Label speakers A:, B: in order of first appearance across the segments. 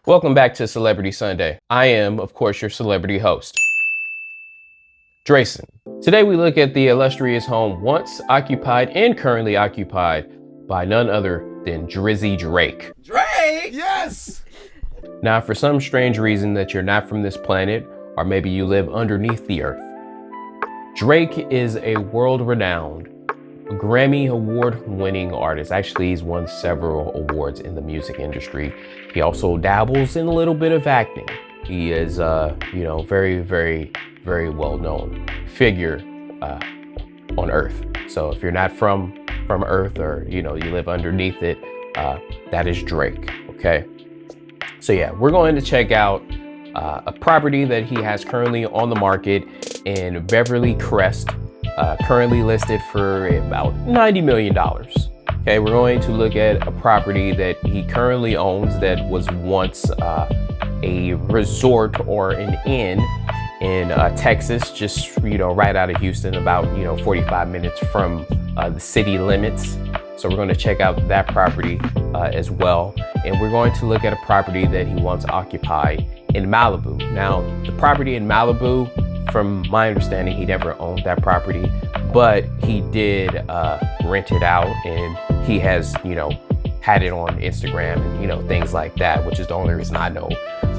A: Welcome back to Celebrity Sunday. I am, of course, your celebrity host, Drayson. Today we look at the illustrious home once occupied and currently occupied by none other than Drizzy Drake.
B: Drake! Yes!
A: Now, for some strange reason that you're not from this planet, or maybe you live underneath the earth, Drake is a world-renowned, Grammy award-winning artist. Actually, he's won several awards in the music industry. He also dabbles in a little bit of acting. He is, very, very, very well-known figure on Earth. So if you're not from Earth, or you live underneath it, that is Drake. Okay. So yeah, we're going to check out a property that he has currently on the market in Beverly Crest. Currently listed for about $90 million. Okay, we're going to look at a property that he currently owns that was once a resort or an inn in Texas, just right out of Houston, about 45 minutes from the city limits. So we're going to check out that property as well, and we're going to look at a property that he once occupied in Malibu. Now, the property in Malibu, from my understanding, he never owned that property, but he did rent it out, and he has, had it on Instagram and, things like that, which is the only reason I know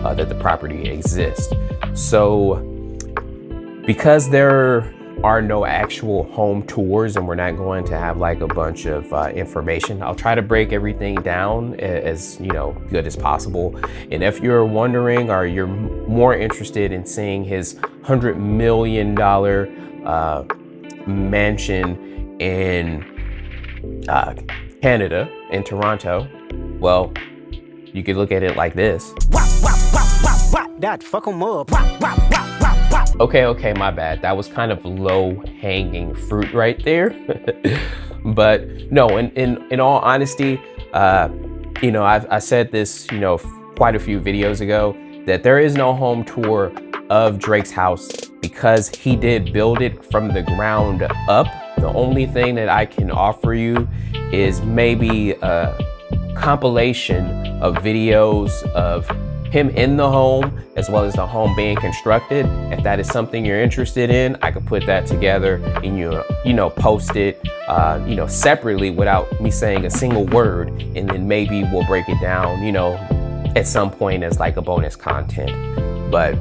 A: that the property exists. So because there are no actual home tours and we're not going to have like a bunch of information, I'll try to break everything down as good as possible. And if you're wondering, or you're more interested in seeing his $100 million mansion in Canada, in Toronto, well, you could look at it like this.
C: Fuck 'em up.
A: Okay, my bad. That was kind of low-hanging fruit right there. But no, in all honesty, I said this, quite a few videos ago, that there is no home tour of Drake's house because he did build it from the ground up. The only thing that I can offer you is maybe a compilation of videos of him in the home, as well as the home being constructed. If that is something you're interested in, I could put that together and post it, separately without me saying a single word, and then maybe we'll break it down, at some point as like a bonus content. But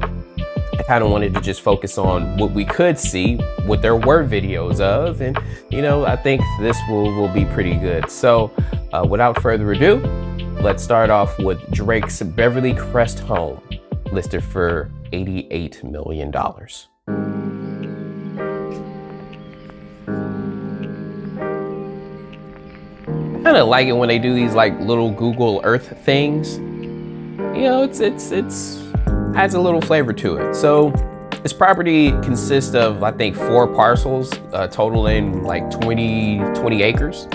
A: I kind of wanted to just focus on what we could see, what there were videos of, and I think this will be pretty good. So without further ado, let's start off with Drake's Beverly Crest home, listed for $88 million. I kind of like it when they do these like little Google Earth things. It's adds a little flavor to it. So this property consists of, I think, 4 parcels, totaling like 20 acres.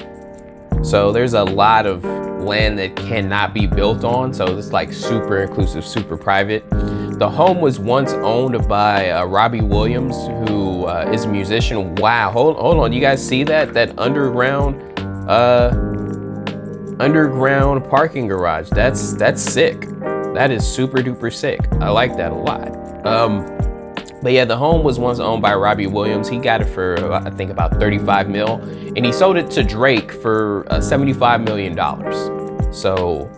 A: So there's a lot of land that cannot be built on, so it's like super inclusive, super private. The home was once owned by Robbie Williams, who is a musician. Wow, hold on, you guys see that underground parking garage? That's sick. That is super duper sick. I like that a lot. But yeah, the home was once owned by Robbie Williams. He got it for, I think, about 35 mil, and he sold it to Drake for $75 million. So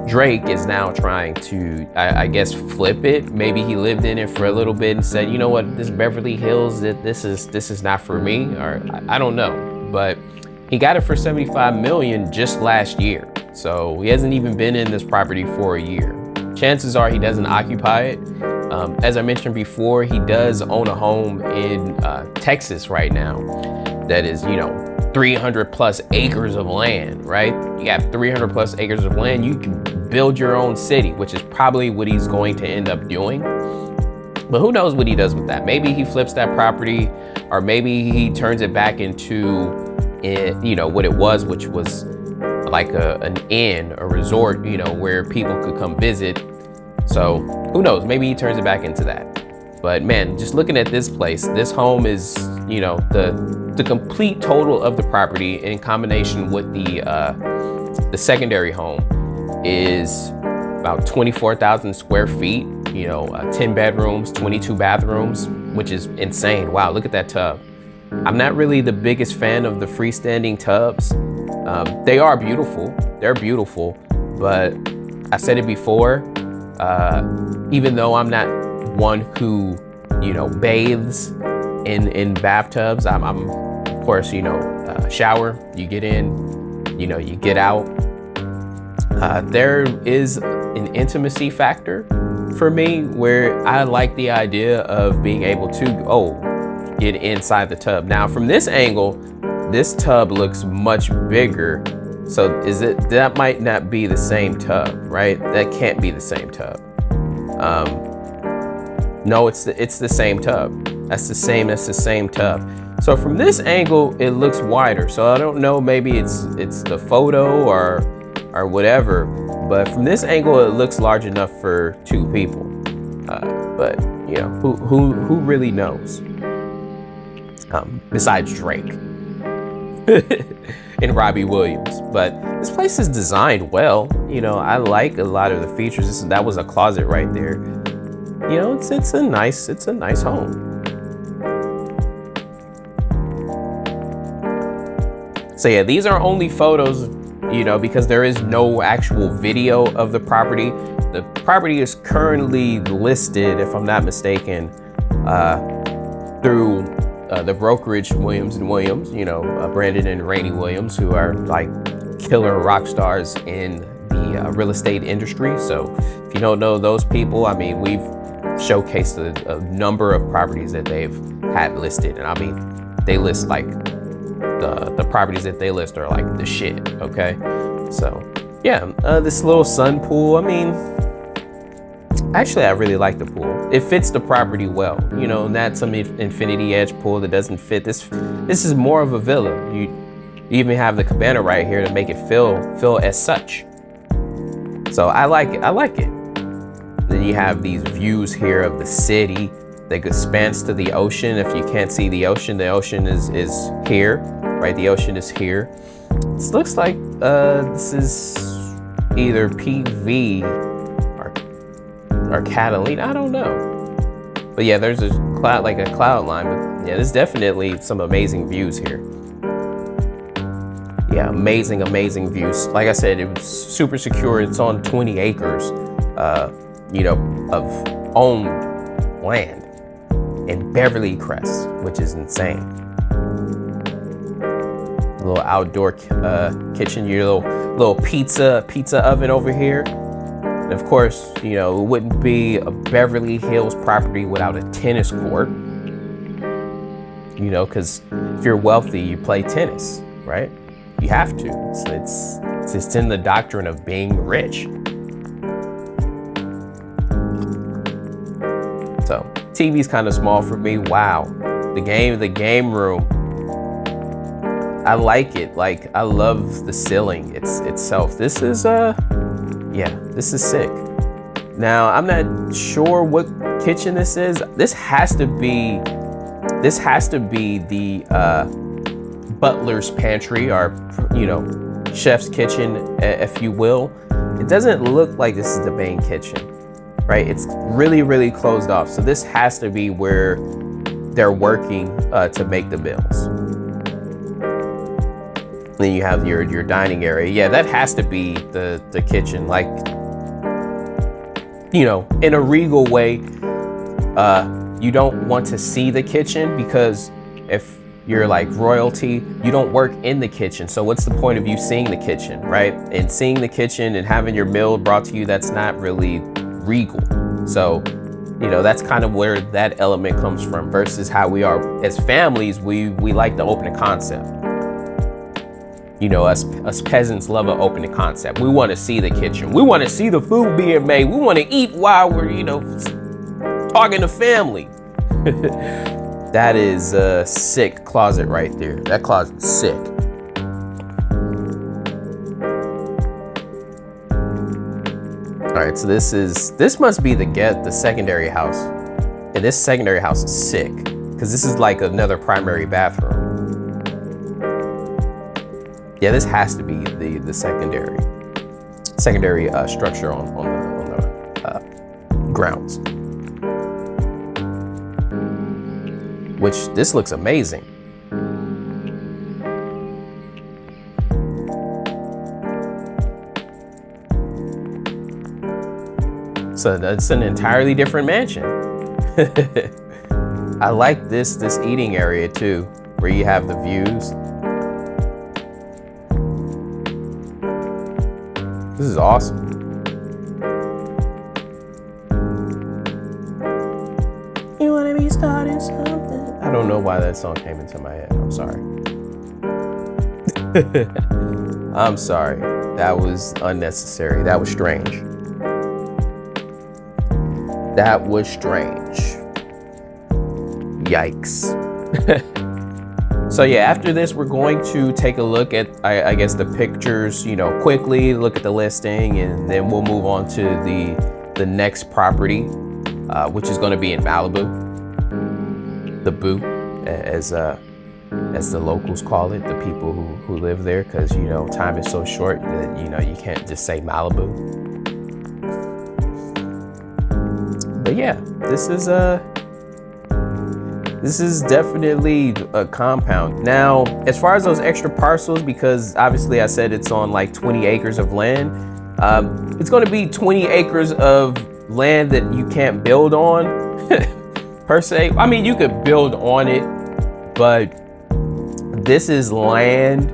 A: Drake is now trying to, I guess, flip it. Maybe he lived in it for a little bit and said, you know what, this Beverly Hills, this is not for me, or I don't know. But he got it for $75 million just last year. So he hasn't even been in this property for a year. Chances are he doesn't occupy it. As I mentioned before, he does own a home in Texas right now that is, 300 plus acres of land, right? You have 300 plus acres of land. You can build your own city, which is probably what he's going to end up doing. But who knows what he does with that? Maybe he flips that property, or maybe he turns it back into, what it was, which was like an inn, a resort, where people could come visit. So who knows, maybe he turns it back into that. But man, just looking at this place, this home is, the complete total of the property in combination with the secondary home is about 24,000 square feet, you know, 10 bedrooms, 22 bathrooms, which is insane. Wow, look at that tub. I'm not really the biggest fan of the freestanding tubs. They are beautiful, they're beautiful, but I said it before, even though I'm not one who, you know, bathes in bathtubs, I'm of course, you know, shower, you get in, you know, you get out. There is an intimacy factor for me where I like the idea of being able to get inside the tub. Now from this angle, this tub looks much bigger. So that might not be the same tub, right? That can't be the same tub. No, it's the same tub. That's the same tub. So from this angle, it looks wider. So I don't know, maybe it's the photo or whatever, but from this angle, it looks large enough for 2 people. But you know, who really knows? Besides Drake and Robbie Williams. But this place is designed well. You know, I like a lot of the features. That was a closet right there. You know, it's a nice home. So yeah, these are only photos, you know, because there is no actual video of the property. The property is currently listed, if I'm not mistaken, through the brokerage Williams & Williams, you know, Brandon and Rainey Williams, who are like killer rock stars in the real estate industry. So if you don't know those people, I mean, we've showcased a number of properties that they've had listed. And I mean, they list like the properties that they list are like the shit, okay? So yeah, this little sun pool, I mean, actually I really like the pool. It fits the property well, you know, not some infinity edge pool that doesn't fit. This is more of a villa. You even have the cabana right here to make it feel as such. So I like it. Then you have these views here of the city that spans to the ocean. If you can't see the ocean is here, right? The ocean is here. This looks like this is either PV or Catalina, I don't know. But yeah, there's a cloud, like a cloud line. But yeah, there's definitely some amazing views here. Yeah, amazing views. Like I said, it was super secure. It's on 20 acres, you know, of owned land in Beverly Crest, which is insane. A little outdoor kitchen, your little pizza oven over here. And of course, you know, it wouldn't be a Beverly Hills property without a tennis court. You know, because if you're wealthy, you play tennis, right? You have to. It's in the doctrine of being rich. So TV's kind of small for me. Wow, the game room. I like it. Like, I love the ceiling itself. This is yeah, this is sick. Now I'm not sure what kitchen this is. This has to be the butler's pantry, or, you know, chef's kitchen, if you will. It doesn't look like this is the main kitchen, right? It's really closed off. So this has to be where they're working to make the meals. Then you have your dining area. Yeah, that has to be the kitchen. Like, you know, in a regal way, you don't want to see the kitchen, because if you're like royalty, you don't work in the kitchen. So what's the point of you seeing the kitchen, right? And seeing the kitchen and having your meal brought to you, that's not really regal. So, you know, that's kind of where that element comes from, versus how we are as families. We like the open concept. You know, us peasants love an open concept. We want to see the kitchen. We want to see the food being made. We want to eat while we're, you know, talking to family. That is a sick closet right there. That closet's sick. All right, so this must be the secondary house. And this secondary house is sick, because this is like another primary bathroom. Yeah, this has to be the secondary structure on grounds. Which, this looks amazing. So that's an entirely different mansion. I like this eating area too, where you have the views. This is awesome. You wanna be starting something? I don't know why that song came into my head. I'm sorry. I'm sorry. That was unnecessary. That was strange. That was strange. Yikes. So yeah, after this, we're going to take a look at, I guess, the pictures, you know, quickly, look at the listing, and then we'll move on to the next property, which is going to be in Malibu. The Boo, as the locals call it, the people who live there, because, you know, time is so short that, you know, you can't just say Malibu. But yeah, this is definitely a compound. Now, as far as those extra parcels, because obviously I said it's on like 20 acres of land, it's going to be 20 acres of land that you can't build on per se. I mean, you could build on it, but this is land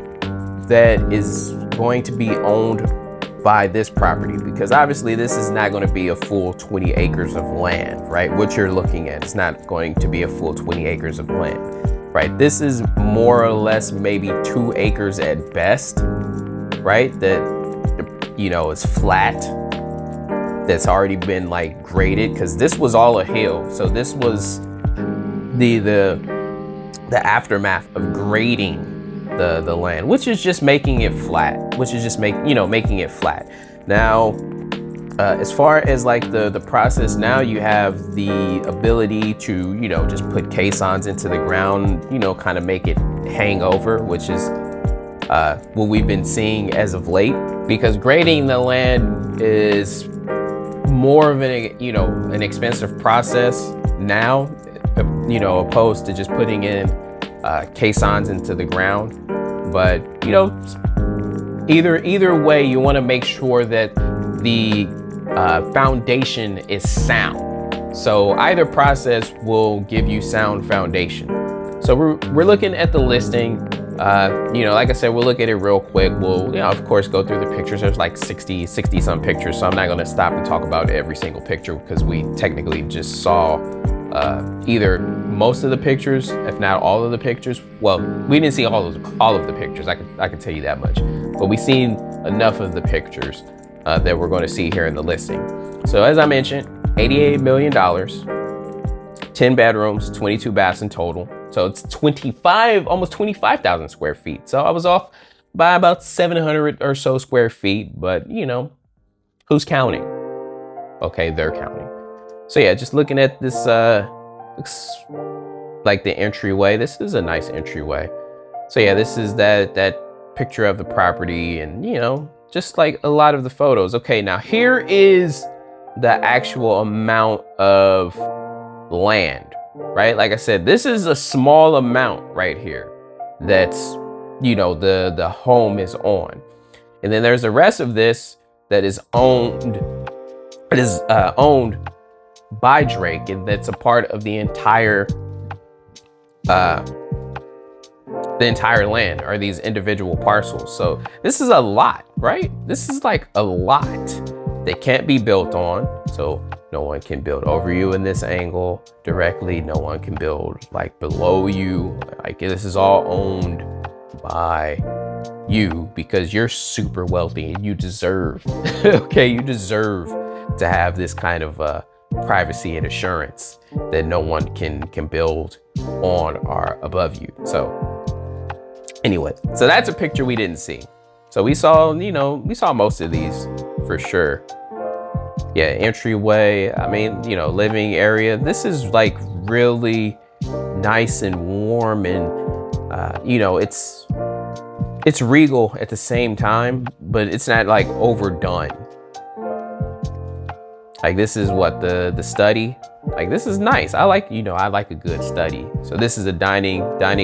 A: that is going to be owned by this property, because obviously this is not going to be a full 20 acres of land, right? What you're looking at is not going to be a full 20 acres of land, right? This is more or less maybe 2 acres at best, right? That, you know, is flat, that's already been like graded, because this was all a hill. So this was the aftermath of grading the land, which is just making it flat, making it flat. Now, as far as like the process, now you have the ability to, you know, just put caissons into the ground, you know, kind of make it hang over, which is what we've been seeing as of late, because grading the land is more of an expensive process now, you know, opposed to just putting in caissons into the ground. But, you know, either way, you want to make sure that the foundation is sound. So either process will give you sound foundation. So we're looking at the listing. You know, like I said, we'll look at it real quick. We'll, you know, of course, go through the pictures. There's like 60 some pictures. So I'm not going to stop and talk about every single picture, because we technically just saw either most of the pictures, if not all of the pictures. Well, we didn't see all of the pictures. I can tell you that much. But we've seen enough of the pictures that we're going to see here in the listing. So as I mentioned, $88 million, 10 bedrooms, 22 baths in total. So it's almost 25,000 square feet. So I was off by about 700 or so square feet, but you know, who's counting? Okay, they're counting. So yeah, just looking at this, looks like the entryway. This is a nice entryway. So yeah, this is that picture of the property, and you know, just like a lot of the photos. Okay, now here is the actual amount of land, right? Like I said, this is a small amount right here that's, you know, the home is on. And then there's the rest of this that is owned. It is owned by Drake, and that's a part of the entire land, are these individual parcels. So this is a lot, right? This is like a lot that can't be built on. So no one can build over you in this angle directly. No one can build like below you. Like, this is all owned by you, because you're super wealthy and you deserve, okay, you deserve to have this kind of privacy and assurance that no one can build on or above you. So anyway, so that's a picture we didn't see. So we saw, you know, we saw most of these for sure. Yeah, entryway, I mean, you know, living area. This is like really nice and warm, and you know, it's regal at the same time, but it's not like overdone. Like this is what the study. Like this is nice. I like, you know, I like a good study. So this is a dining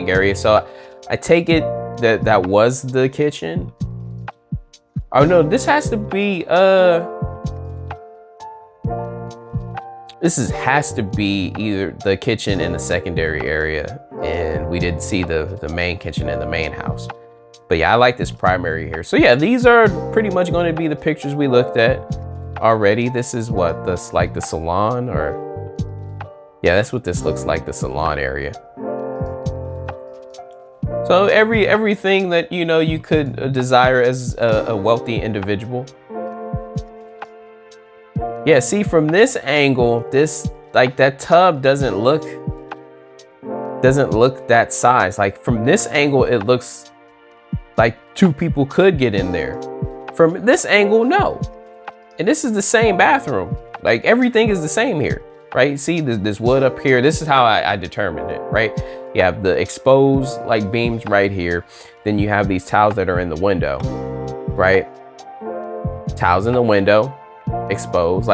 A: area. So I take it that was the kitchen. Oh no, this has to be has to be either the kitchen in the secondary area, and we didn't see the main kitchen in the main house. But yeah, I like this primary here. So yeah, these are pretty much going to be the pictures we looked at already. This is what this like the salon, or yeah, that's what this looks like, the salon area. So everything that, you know, you could desire as a wealthy individual. Yeah, see, from this angle, this, like, that tub doesn't look that size. Like from this angle, it looks like two people could get in there. From this angle, no. And this is the same bathroom. Like everything is the same here, right? See this wood up here. This is how I determined it, right? You have the exposed like beams right here. Then you have these tiles that are in the window, right? Tiles in the window, exposed,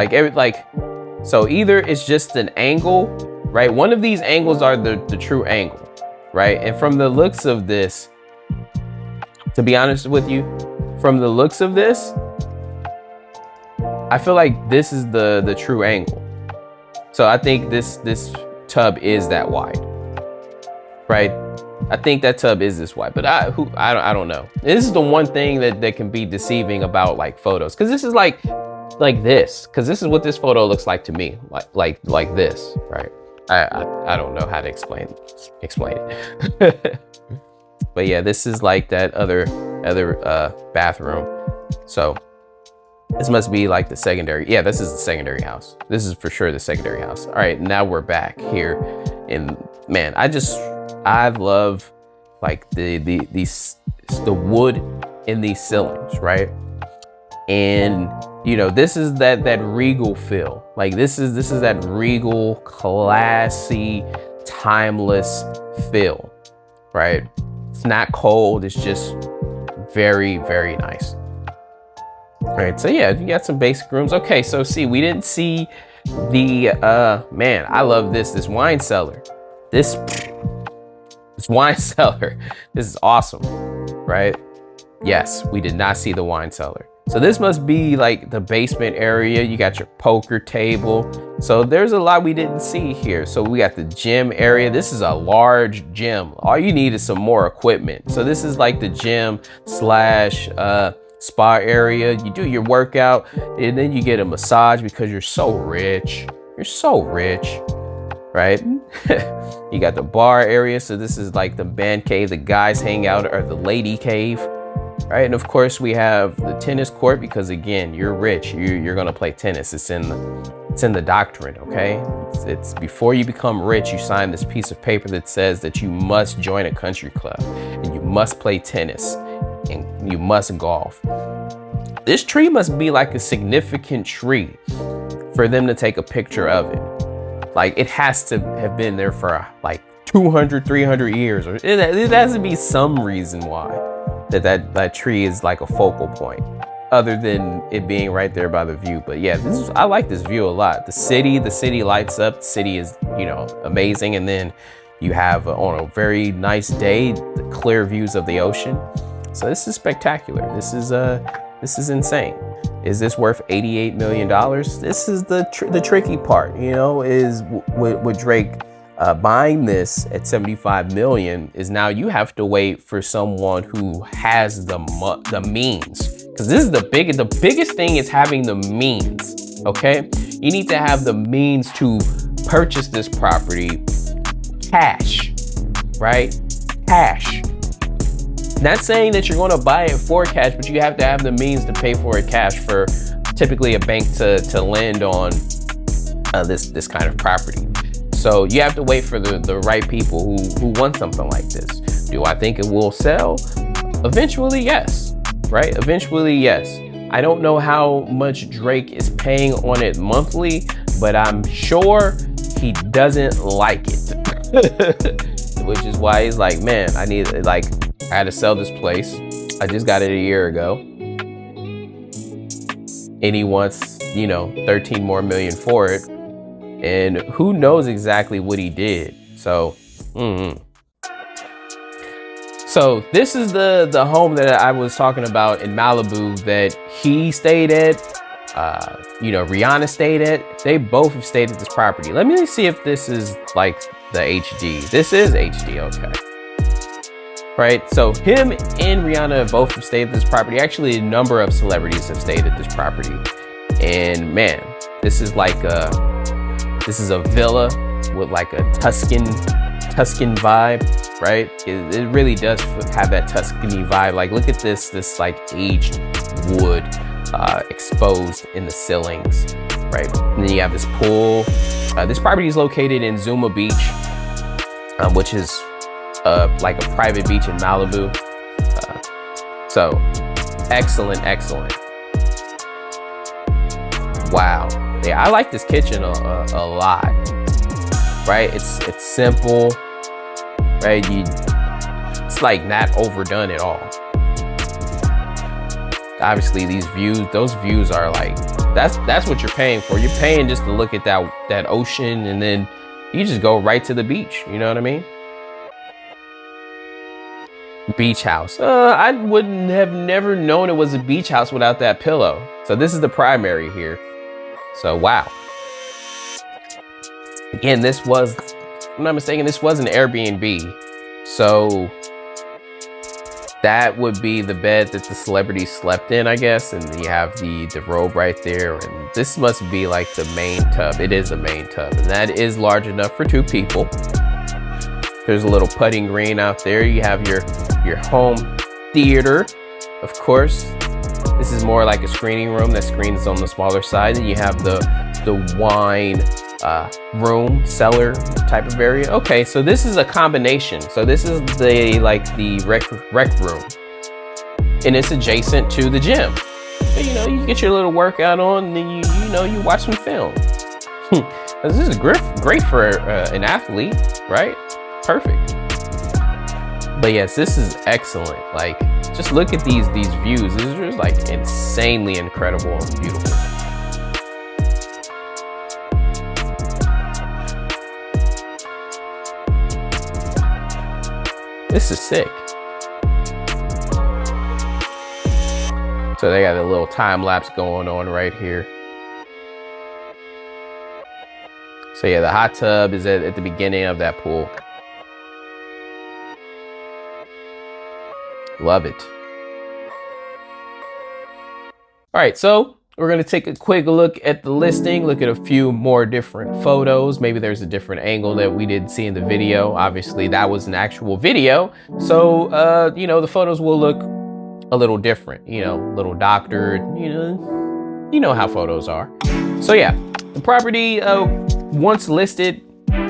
A: so either it's just an angle, right? One of these angles are the true angle, right? And from the looks of this, to be honest with you, from the looks of this, I feel like this is the true angle. So I think this tub is that wide, right? I think that tub is this wide, but I don't know. This is the one thing that can be deceiving about like photos, because this is like this, because this is what this photo looks like to me, like this, right? I don't know how to explain it. But yeah, this is like that other bathroom. So this must be like the secondary. Yeah, this is the secondary house. This is for sure the secondary house. All right, now we're back here. And man, I love like the wood in these ceilings, right? And you know, this is that regal feel. Like this is that regal, classy, timeless feel, right? It's not cold, it's just very, very nice. All right, so yeah, you got some basic rooms. Okay, so see, we didn't see the, man, I love this wine cellar. This wine cellar, this is awesome, right? Yes, we did not see the wine cellar. So this must be like the basement area. You got your poker table. So there's a lot we didn't see here. So we got the gym area. This is a large gym. All you need is some more equipment. So this is like the gym slash spa area. You do your workout and then you get a massage because you're so rich. You're so rich, right? You got the bar area. So this is like the man cave. The guys hang out, or the lady cave. Right, and of course we have the tennis court, because again, you're rich, you're gonna play tennis. It's in the doctrine, okay? It's before you become rich, you sign this piece of paper that says that you must join a country club, and you must play tennis, and you must golf. This tree must be like a significant tree for them to take a picture of it. Like it has to have been there for like 200, 300 years, or it has to be some reason why that tree is like a focal point, other than it being right there by the view. But yeah, I like this view a lot. The city lights up. The city is, you know, amazing. And then you have on a very nice day, the clear views of the ocean. So this is spectacular. This is insane. Is this worth $88 million? This is the tricky part, you know, is with Drake buying this at 75 million is now you have to wait for someone who has the means, because this is the biggest thing is having the means. Okay, you need to have the means to purchase this property cash, right? Cash. Not saying that you're going to buy it for cash, but you have to have the means to pay for it cash for typically a bank to lend on this kind of property. So you have to wait for the right people who want something like this. Do I think it will sell? Eventually, yes, right? Eventually, yes. I don't know how much Drake is paying on it monthly, but I'm sure he doesn't like it. Which is why he's like, man, I had to sell this place. I just got it a year ago. And he wants you know, 13 more million for it. And who knows exactly what he did. So, So this is the home that I was talking about in Malibu that he stayed at, you know, Rihanna stayed at. They both have stayed at this property. Let me see if this is like the HD. This is HD, okay. Right, so him and Rihanna both have stayed at this property. Actually, a number of celebrities have stayed at this property. And man, this is like a villa with like a Tuscan vibe, right? It really does have that Tuscany vibe. Like, look at this like aged wood exposed in the ceilings, right? And then you have this pool. This property is located in Zuma Beach, which is like a private beach in Malibu. So excellent. Wow. Yeah, I like this kitchen a lot, right? It's simple, right? It's like not overdone at all. Obviously those views are like, that's what you're paying for. You're paying just to look at that ocean, and then you just go right to the beach. You know what I mean? Beach house. I wouldn't have never known it was a beach house without that pillow. So this is the primary here. So wow. Again, this was, if I'm not mistaken, this was an Airbnb. So that would be the bed that the celebrity slept in, I guess. And you have the robe right there. And this must be like the main tub. It is a main tub, and that is large enough for 2 people. There's a little putting green out there. You have your home theater, of course. This is more like a screening room. That screens on the smaller side. And you have the wine room, cellar type of area. Okay, so this is a combination. So this is the rec room, and it's adjacent to the gym. So, you know, you get your little workout on, and then you watch some film. This is great for an athlete, right? Perfect. But yes, this is excellent. Like, just look at these views. This is just like insanely incredible and beautiful. This is sick. So they got a little time lapse going on right here. So yeah, the hot tub is at the beginning of that pool. Love it. All right, so we're gonna take a quick look at the listing, look at a few more different photos. Maybe there's a different angle that we didn't see in the video. Obviously, that was an actual video. So, you know, the photos will look a little different, you know, a little doctored, you know how photos are. So yeah, the property once listed,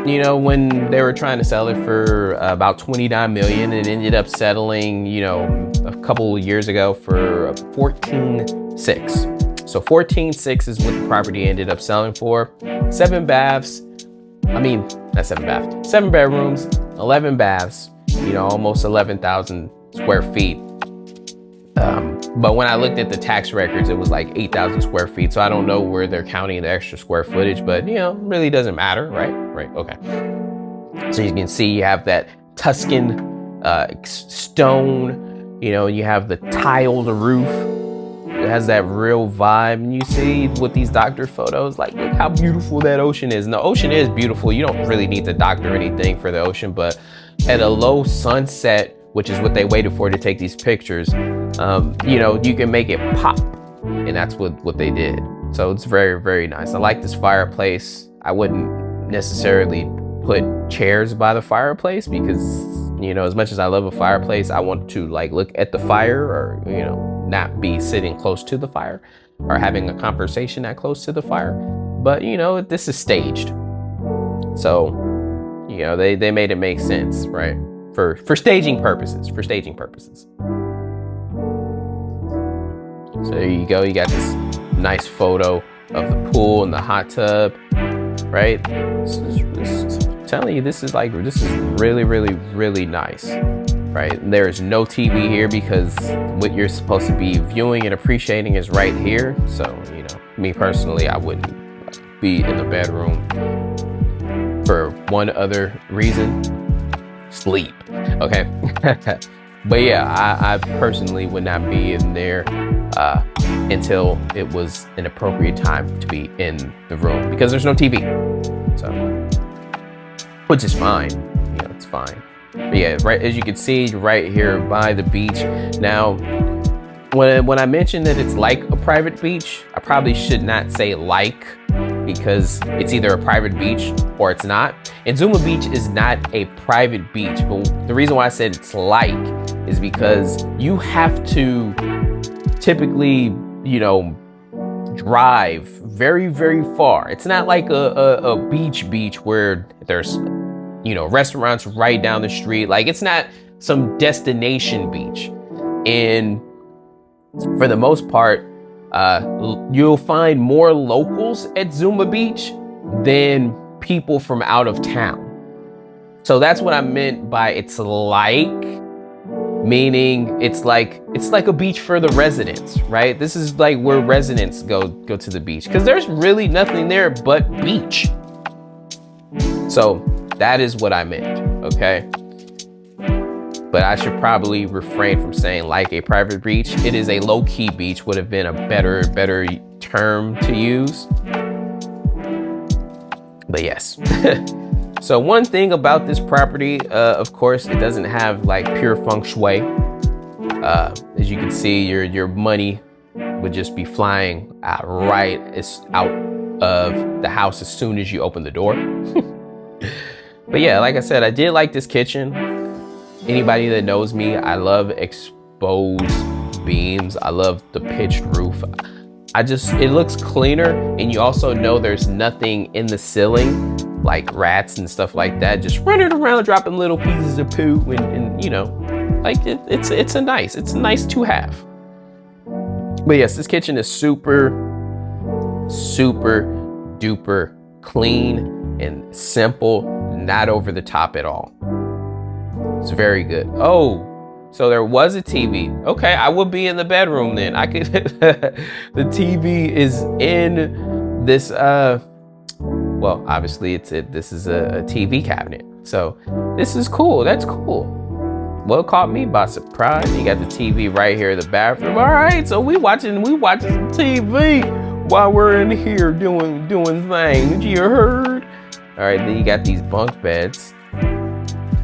A: you know, when they were trying to sell it for about 29 million, it ended up settling, you know, a couple of years ago for 14.6. So 14.6 is what the property ended up selling for. 7 baths. I mean, not 7 baths. 7 bedrooms, 11 baths. You know, almost 11,000 square feet. But when I looked at the tax records, it was like 8,000 square feet. So I don't know where they're counting the extra square footage, but you know, really doesn't matter, right? Right, okay. So you can see you have that Tuscan stone, you know, you have the tiled roof. It has that real vibe. And you see with these doctor photos, like, look how beautiful that ocean is. And the ocean is beautiful. You don't really need to doctor anything for the ocean, but at a low sunset, which is what they waited for to take these pictures, you know, you can make it pop, and that's what they did. So it's very, very nice. I like this fireplace. I wouldn't necessarily put chairs by the fireplace because, you know, as much as I love a fireplace, I want to like look at the fire, or, you know, not be sitting close to the fire or having a conversation that close to the fire. But, you know, this is staged. So, you know, they made it make sense, right? For staging purposes, So there you go. You got this nice photo of the pool and the hot tub, right? I'm telling you, this is really, really, really nice, right? And there is no TV here because what you're supposed to be viewing and appreciating is right here. So, you know, me personally, I wouldn't be in the bedroom for one other reason: sleep. Okay. But yeah, I personally would not be in there until it was an appropriate time to be in the room, because there's no TV. So, which is fine, you know, it's fine. But yeah, right, as you can see, right here by the beach. Now, when I mentioned that it's like a private beach, I probably should not say like, because it's either a private beach or it's not. And Zuma Beach is not a private beach, but the reason why I said it's like is because you have to typically, you know, drive very, very far. It's not like a beach where there's, you know, restaurants right down the street. Like, it's not some destination beach. And for the most part, you'll find more locals at Zuma Beach than people from out of town. So that's what I meant by it's like, meaning it's like a beach for the residents, right? This is like where residents go to the beach, because there's really nothing there but beach. So that is what I meant, okay? But I should probably refrain from saying like a private beach. It is a low-key beach, would have been a better term to use. But yes. So one thing about this property, of course, it doesn't have like pure feng shui. As you can see, your money would just be flying out of the house as soon as you open the door. But yeah, like I said, I did like this kitchen. Anybody that knows me, I love exposed beams. I love the pitched roof. It looks cleaner, and you also know there's nothing in the ceiling, like rats and stuff like that, just running around dropping little pieces of poo, and you know, like it's a nice to have. But yes, this kitchen is super duper clean and simple, not over the top at all. It's very good. Oh, so there was a TV. Okay, I would be in the bedroom then. I could. The TV is in this. Well, obviously this is a TV cabinet. So this is cool. That's cool. Well, caught me by surprise. You got the TV right here in the bathroom. All right, so we watching some TV while we're in here doing things. You heard? All right, then you got these bunk beds.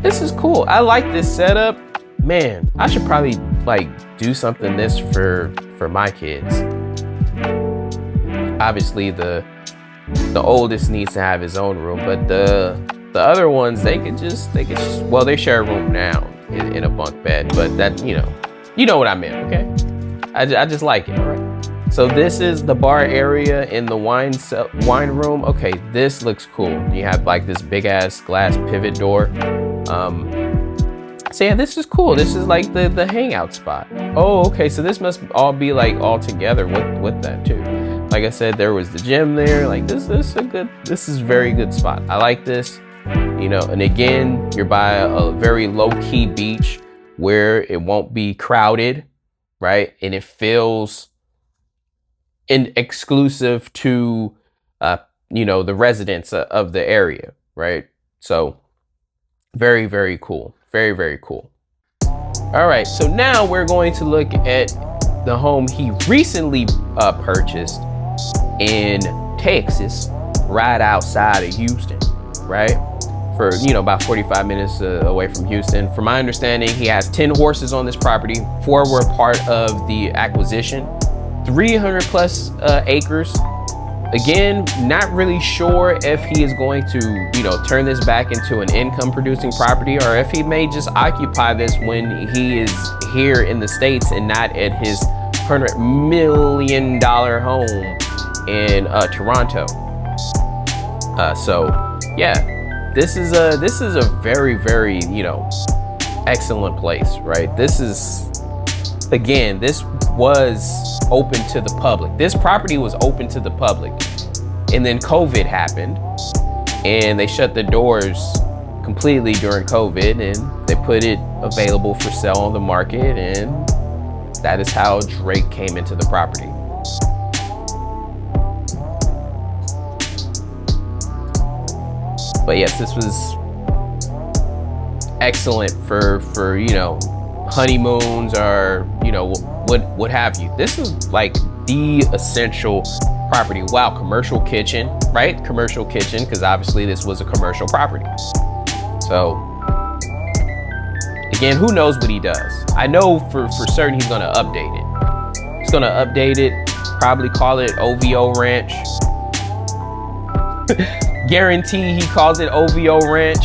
A: This is cool. I like this setup. Man, I should probably like do something this for my kids. Obviously the oldest needs to have his own room, but the other ones, they could just well, they share a room now in a bunk bed, but that, you know what I meant, okay? I just like it, all right? So this is the bar area in the wine room. Okay, this looks cool. You have like this big ass glass pivot door. So yeah, this is cool. This is like the hangout spot. Oh, okay, so this must all be like all together with that too. Like I said, there was the gym there. Like this is a very good spot. I like this, you know, and again, you're by a very low-key beach where it won't be crowded, right? And it feels exclusive to, you know, the residents of the area, right? So very, very cool. Very, very cool. All right, so now we're going to look at the home he recently purchased in Texas, right outside of Houston, right? For, you know, about 45 minutes away from Houston. From my understanding, he has 10 horses on this property. 4 were part of the acquisition. 300 plus acres. Again, not really sure if he is going to, you know, turn this back into an income producing property, or if he may just occupy this when he is here in the States and not at his $100 million home in Toronto. So yeah, this is a very, very, you know, excellent place, right? This is, again, this was open to the public. This property was open to the public, and then COVID happened and they shut the doors completely during COVID, and they put it available for sale on the market, and that is how Drake came into the property. But yes, this was excellent for you know, honeymoons or, you know, what have you. This is like the essential property. Wow, commercial kitchen, right? Commercial kitchen, because obviously this was a commercial property. So again, who knows what he does? I know for certain he's gonna update it. He's gonna update it, probably call it OVO Ranch. Guarantee he calls it OVO Ranch.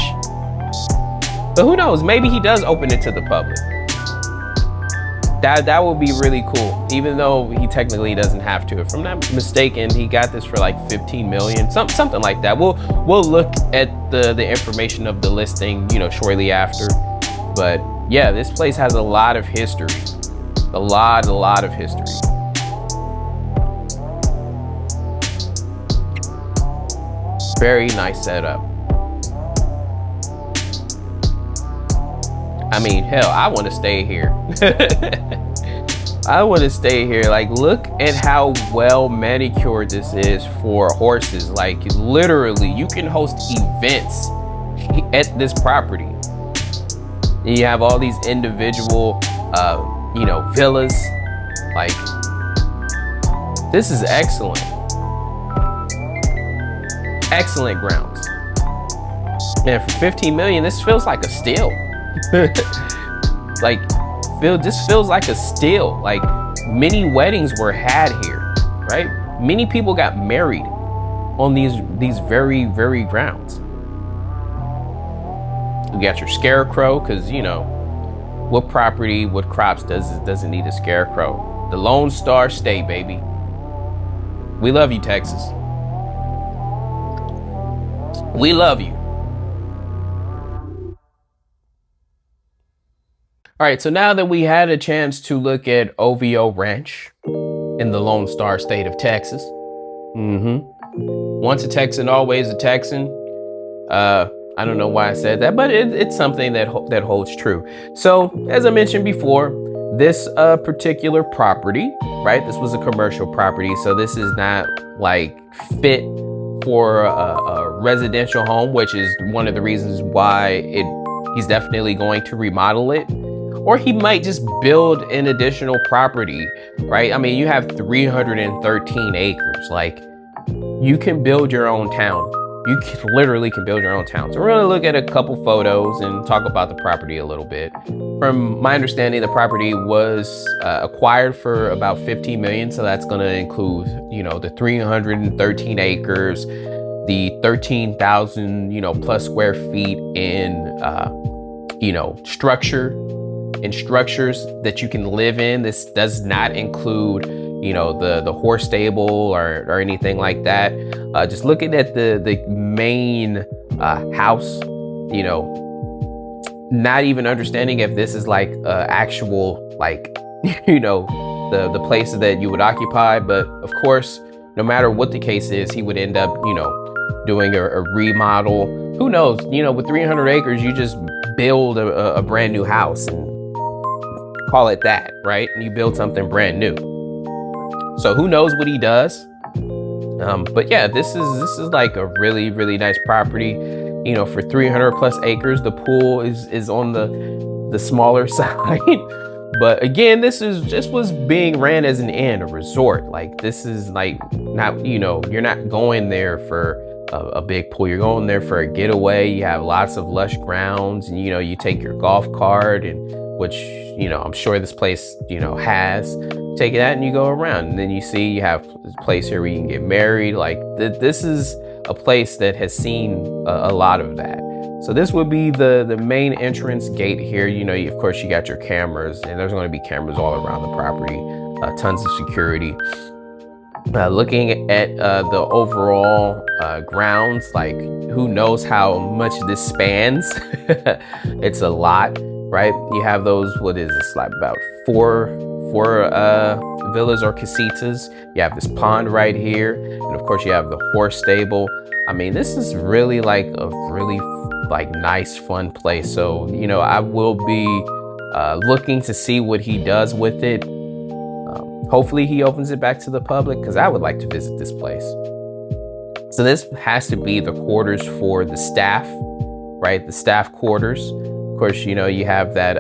A: But who knows? Maybe he does open it to the public. That would be really cool, even though he technically doesn't have to. If I'm not mistaken, he got this for like 15 million, something like that. We'll look at the information of the listing, you know, shortly after. But yeah, this place has a lot of history, a lot of history. Very nice setup. I mean, hell, I want to stay here. I want to stay here. Like, look at how well manicured this is for horses. Like, literally, you can host events at this property. And you have all these individual, you know, villas. Like, this is excellent. Excellent grounds. And for 15 million, this feels like a steal. Like, this feels like a steal. Like, many weddings were had here, right? Many people got married on these very grounds. You got your scarecrow, because, you know, what property, what crops doesn't need a scarecrow? The Lone Star State, baby. We love you, Texas. We love you. All right, so now that we had a chance to look at OVO Ranch in the Lone Star State of Texas. Once a Texan, always a Texan. I don't know why I said that, but it's something that holds true. So as I mentioned before, this particular property, right? This was a commercial property, so this is not like fit for a residential home, which is one of the reasons why he's definitely going to remodel it. Or he might just build an additional property, right? I mean, you have 313 acres. Like, you can build your own town. You literally can build your own town. So we're gonna look at a couple photos and talk about the property a little bit. From my understanding, the property was acquired for about 15 million. So that's gonna include, you know, the 313 acres, the 13,000, you know, plus square feet in, you know, structures that you can live in. This does not include, you know, the horse stable or anything like that. Just looking at the main house, you know, not even understanding if this is like actual, like, you know, the place that you would occupy. But of course, no matter what the case is, he would end up, you know, doing a remodel. Who knows, you know, with 300 acres, you just build a brand new house and call it that, right? And you build something brand new. So who knows what he does? But yeah, this is like a really nice property. You know, for 300 plus acres, the pool is on the smaller side. But again, this was being ran as an inn, a resort. Like, this is like not, you know, you're not going there for a big pool. You're going there for a getaway. You have lots of lush grounds, and, you know, you take your golf cart, and which, you know, I'm sure this place, you know, has. Take that and you go around, and then you see you have a place here where you can get married. Like, this is a place that has seen a lot of that. So this would be the main entrance gate here. You know, of course, you got your cameras, and there's going to be cameras all around the property, tons of security. Looking at the overall grounds, like, who knows how much this spans? It's a lot, right? You have those, what is this, like about four villas or casitas. You have this pond right here, and of course you have the horse stable. I mean, this is really like a really like nice, fun place. So, you know, I will be looking to see what he does with it. Hopefully he opens it back to the public, because I would like to visit this place. So this has to be the quarters for the staff, right? The staff quarters. Of course, you know, you have that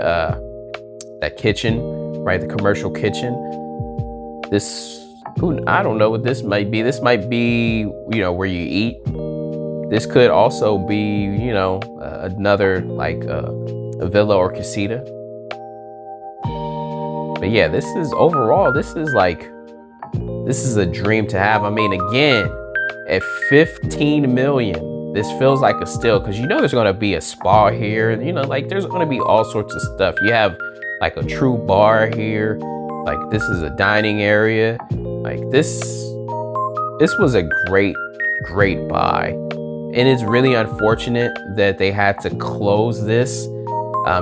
A: that kitchen, right? The commercial kitchen. This, I don't know what this might be. This might be, you know, where you eat. This could also be, you know, another like a villa or casita. But yeah, this is overall, this is a dream to have. I mean, again, at 15 million, this feels like a steal, because you know there's gonna be a spa here, you know, like there's gonna be all sorts of stuff. You have like a true bar here, like this is a dining area. Like this was a great buy. And it's really unfortunate that they had to close this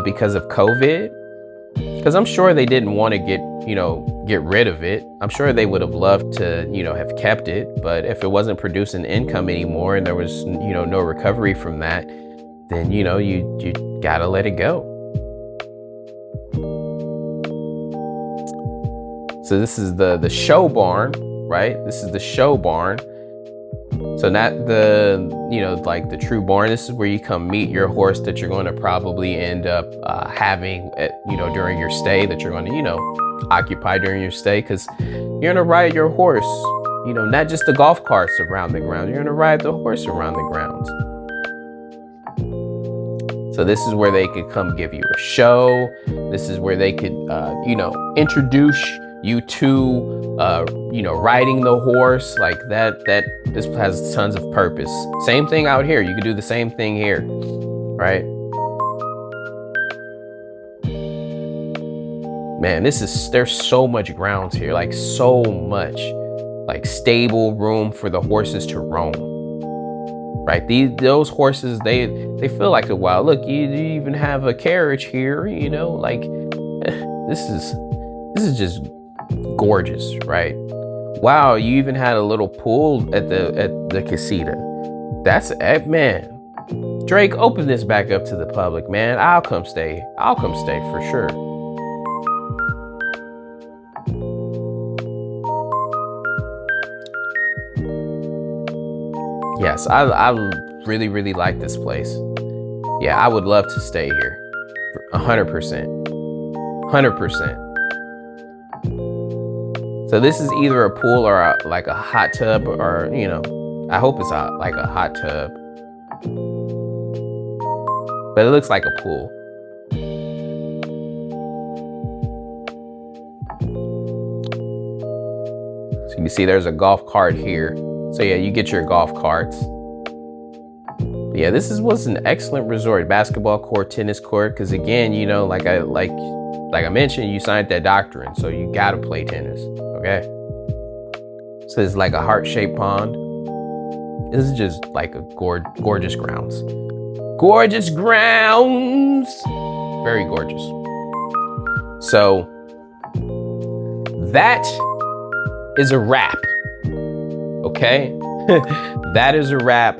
A: because of COVID. Because I'm sure they didn't want to get rid of it. I'm sure they would have loved to, you know, have kept it. But if it wasn't producing income anymore and there was, you know, no recovery from that, then, you know, you gotta let it go. So this is the show barn, right? This is the show barn. So not the, you know, like the true barn. This is where you come meet your horse that you're going to probably end up having at, you know, during your stay, that you're going to, you know, occupy during your stay, because you're going to ride your horse, you know, not just the golf carts around the grounds. You're going to ride the horse around the grounds. So this is where they could come give you a show. This is where they could, you know, introduce you to, you know, riding the horse like that. This has tons of purpose. Same thing out here. You could do the same thing here, right? Man, there's so much grounds here, like so much, like stable room for the horses to roam, right? Those horses, they feel like a while. Look, you even have a carriage here, you know, like this is just gorgeous, right? Wow, you even had a little pool at the casita. That's it, man. Drake, open this back up to the public, man. I'll come stay for sure. Yes, I really like this place. Yeah, I would love to stay here. 100%. 100%. So this is either a pool or like a hot tub, or, you know, I hope it's like a hot tub. But it looks like a pool. So you can see there's a golf cart here. So yeah, you get your golf carts. Yeah, this was an excellent resort. Basketball court, tennis court, because again, you know, like I mentioned, you signed that doctrine, so you gotta play tennis, okay? So it's like a heart-shaped pond. This is just like a gorgeous grounds. Gorgeous grounds! Very gorgeous. So that is a wrap, okay? That is a wrap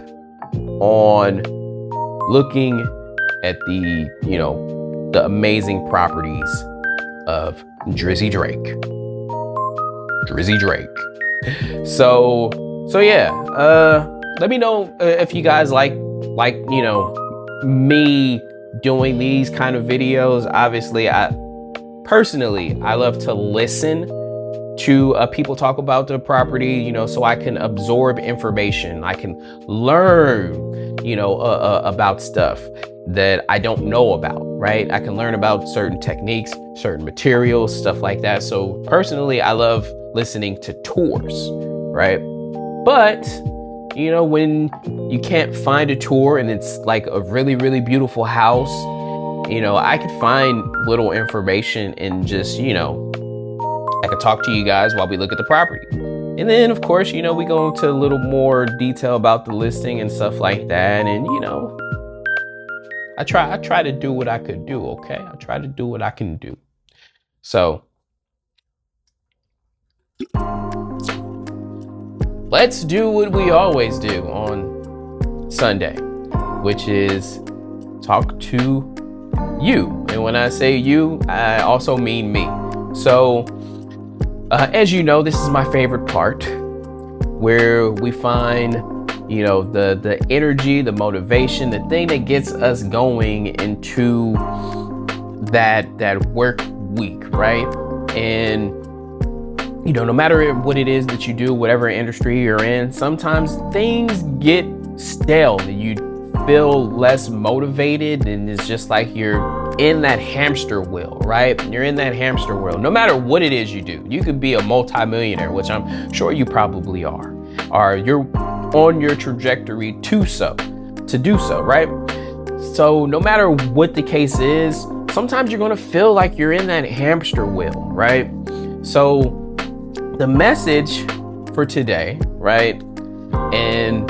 A: on looking at the, you know, the amazing properties of Drizzy Drake. Drizzy Drake. So yeah, let me know if you guys like, you know, me doing these kind of videos. Obviously, I love to listen to people talk about the property, you know, so I can absorb information. I can learn, you know, about stuff that I don't know about, right? I can learn about certain techniques, certain materials, stuff like that. So personally, I love listening to tours, right? But, you know, when you can't find a tour and it's like a really beautiful house, you know, I could find little information and just, you know, I could talk to you guys while we look at the property. And then, of course, you know, we go into a little more detail about the listing and stuff like that. And, you know, I try to do what I could do, okay? I try to do what I can do. So let's do what we always do on Sunday, which is talk to you. And when I say you, I also mean me. So as you know, this is my favorite part, where we find you know, the energy, the motivation, the thing that gets us going into that work week, right? And you know, no matter what it is that you do, whatever industry you're in, sometimes things get stale and you feel less motivated, and it's just like you're in that hamster wheel, right? You're in that hamster wheel. No matter what it is you do, you could be a multimillionaire, which I'm sure you probably are, or you're on your trajectory to do so, right? So no matter what the case is, sometimes you're gonna feel like you're in that hamster wheel, right? So the message for today, right? And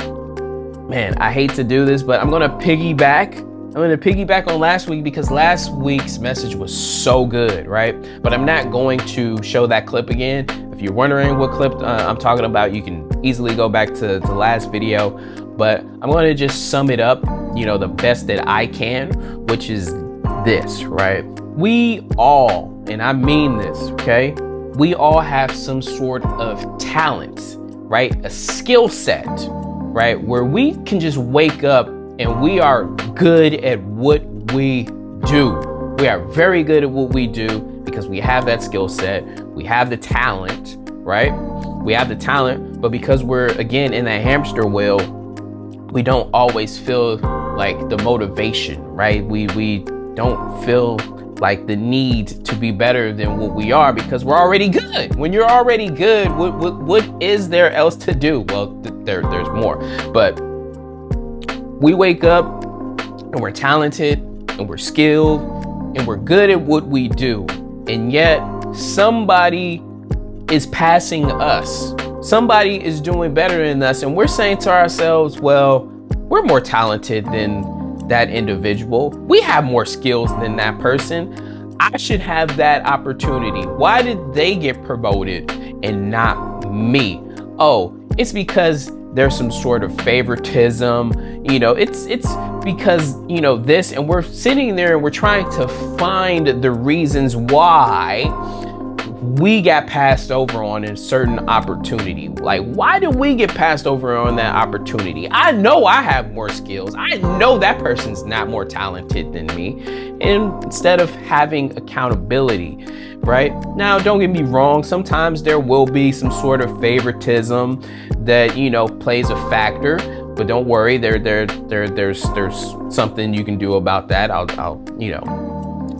A: man, I hate to do this, but I'm gonna piggyback on last week because last week's message was so good, right? But I'm not going to show that clip again. If you're wondering what clip I'm talking about, you can easily go back to the last video, but I'm gonna just sum it up, you know, the best that I can, which is this, right? We all, and I mean this, okay? We all have some sort of talent, right? A skill set, right? Where we can just wake up and we are good at what we do. We are very good at what we do because we have that skill set. We have the talent, right? We have the talent, but because we're, again, in that hamster wheel, we don't always feel like the motivation, right? We don't feel like the need to be better than what we are because we're already good. When you're already good, what is there else to do? Well, there's more, but we wake up and we're talented and we're skilled and we're good at what we do. And yet somebody is passing us. Somebody is doing better than us. And we're saying to ourselves, well, we're more talented than that individual. We have more skills than that person. I should have that opportunity. Why did they get promoted and not me? Oh, it's because there's some sort of favoritism. You know, it's because, you know, this, and we're sitting there and we're trying to find the reasons why we got passed over on a certain opportunity. Like, why did we get passed over on that opportunity? I know I have more skills. I know that person's not more talented than me. And instead of having accountability, right? Now, don't get me wrong. Sometimes there will be some sort of favoritism that, you know, plays a factor, but don't worry. There's something you can do about that.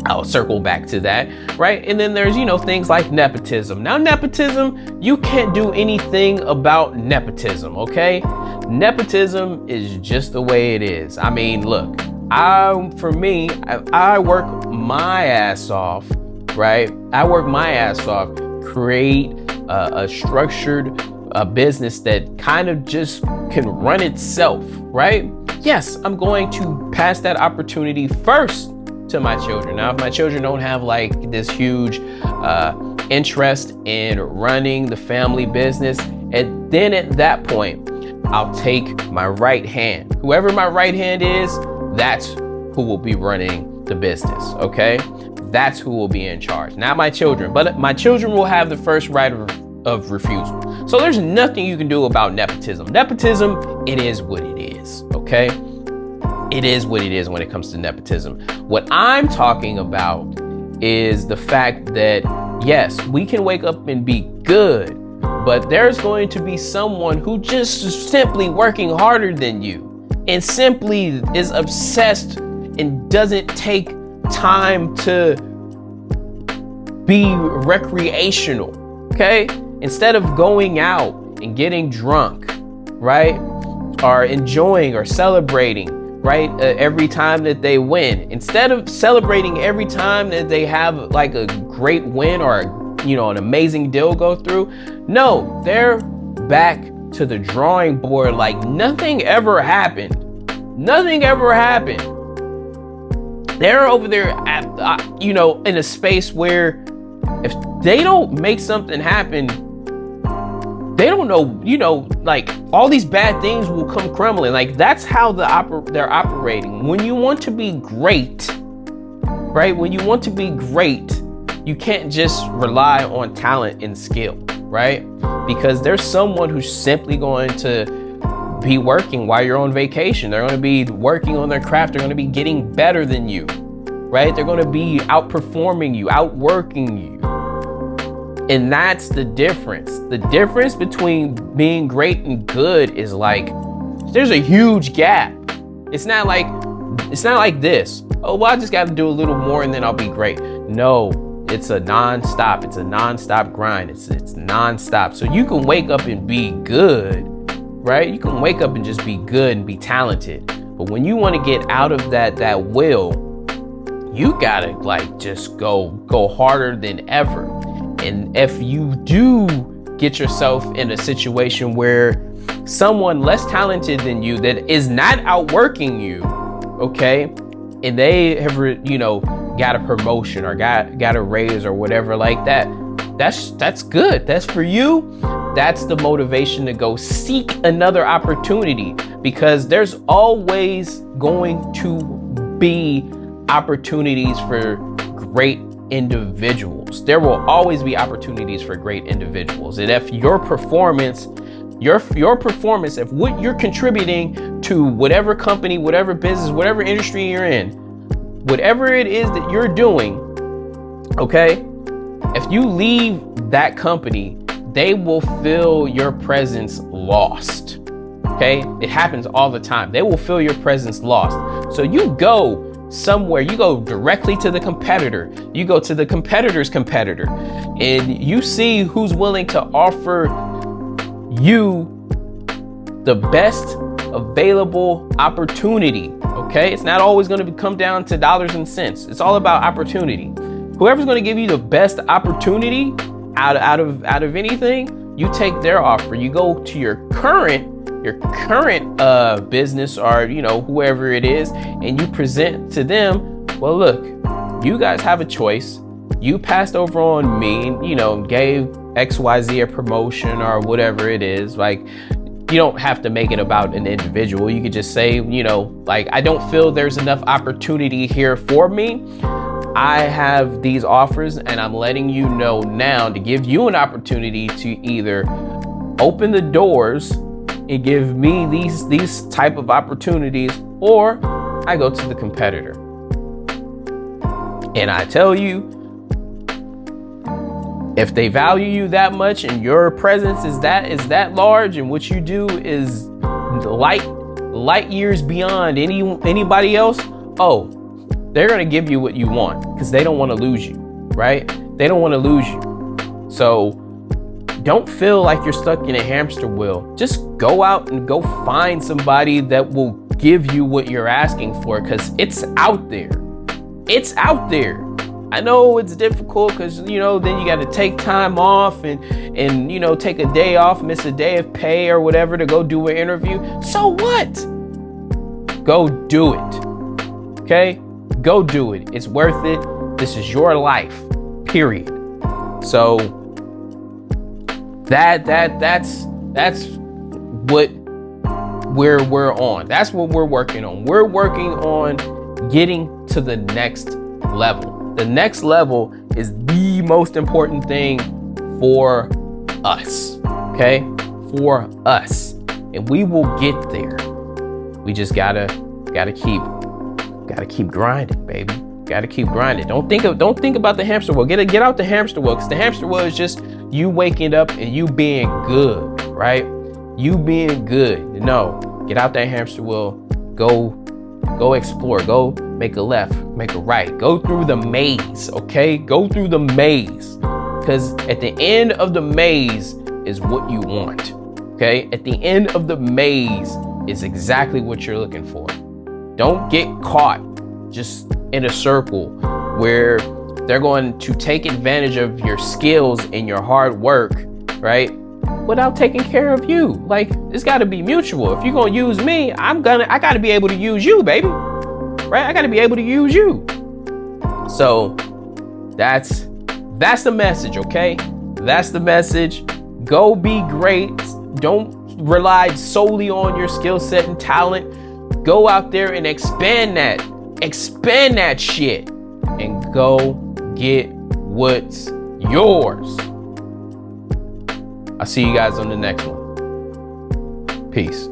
A: I'll circle back to that, right? And then there's, you know, things like nepotism. Now, nepotism, you can't do anything about nepotism, okay? Nepotism is just the way it is. I mean, look, I work my ass off, right? I work my ass off, create a structured business that kind of just can run itself, right? Yes, I'm going to pass that opportunity first to my children. Now, if my children don't have like this huge interest in running the family business, and then at that point, I'll take my right hand. Whoever my right hand is, that's who will be running the business, okay? That's who will be in charge, not my children, but my children will have the first right of refusal. So there's nothing you can do about nepotism. Nepotism, it is what it is, okay? It is what it is when it comes to nepotism. What I'm talking about is the fact that, yes, we can wake up and be good, but there's going to be someone who just is simply working harder than you and simply is obsessed and doesn't take time to be recreational, okay? Instead of going out and getting drunk, right? Or enjoying or celebrating, right? Every time that they win, instead of celebrating every time that they have like a great win or, you know, an amazing deal go through, no, they're back to the drawing board like nothing ever happened. Nothing ever happened. They're over there at, you know, in a space where if they don't make something happen, they don't know, you know, like all these bad things will come crumbling. Like that's how they're operating. When you want to be great, right? When you want to be great, you can't just rely on talent and skill, right? Because there's someone who's simply going to be working while you're on vacation. They're going to be working on their craft. They're going to be getting better than you, right? They're going to be outperforming you, outworking you. And that's the difference. The difference between being great and good is like, there's a huge gap. It's not like this. Oh, well, I just got to do a little more and then I'll be great. No, it's a nonstop. It's a nonstop grind. It's nonstop. So you can wake up and be good, right? You can wake up and just be good and be talented. But when you want to get out of that will, you gotta like just go harder than ever. And if you do get yourself in a situation where someone less talented than you that is not outworking you, okay, and they have, got a promotion or got a raise or whatever like that, that's good. That's for you. That's the motivation to go seek another opportunity, because there's always going to be opportunities for great individuals. There will always be opportunities for great individuals. And if your performance, if what you're contributing to whatever company, whatever business, whatever industry you're in, whatever it is that you're doing, okay, if you leave that company, they will feel your presence lost. Okay, it happens all the time. They will feel your presence lost. So you go somewhere, you go directly to the competitor, you go to the competitor's competitor, and you see who's willing to offer you the best available opportunity. Okay, it's not always going to come down to dollars and cents. It's all about opportunity. Whoever's going to give you the best opportunity out of anything, you take their offer. You go to your current business or whoever it is, and you present to them, well, look, you guys have a choice. You passed over on me, gave XYZ a promotion or whatever it is. Like, you don't have to make it about an individual. You could just say, I don't feel there's enough opportunity here for me. I have these offers and I'm letting you know now to give you an opportunity to either open the doors and give me these type of opportunities, or I go to the competitor. And I tell you, if they value you that much and your presence is that large and what you do is light years beyond anybody else, oh, they're gonna give you what you want because they don't want to lose you, right? They don't want to lose you. So don't feel like you're stuck in a hamster wheel. Just go out and go find somebody that will give you what you're asking for, because it's out there. It's out there. I know it's difficult because, then you got to take time off and take a day off, miss a day of pay or whatever to go do an interview. So what? Go do it. Okay? Go do it. It's worth it. This is your life, period. So that's what we're on. That's what we're working on. We're working on getting to the next level. The next level is the most important thing for us, okay? For us. And we will get there. We just gotta keep grinding, baby. Gotta keep grinding. Don't think about the hamster wheel. Get out the hamster wheel, because the hamster wheel is just you waking up and you being good, right? You being good. No, get out that hamster wheel. Go explore. Go make a left, make a right. Go through the maze, okay? Go through the maze. Because at the end of the maze is what you want, okay? At the end of the maze is exactly what you're looking for. Don't get caught just in a circle where they're going to take advantage of your skills and your hard work, right? Without taking care of you. Like, it's got to be mutual. If you're going to use me, I got to be able to use you, baby. Right? I got to be able to use you. So that's the message, okay? That's the message. Go be great. Don't rely solely on your skill set and talent. Go out there and expand that shit and go get what's yours. I'll see you guys on the next one. Peace.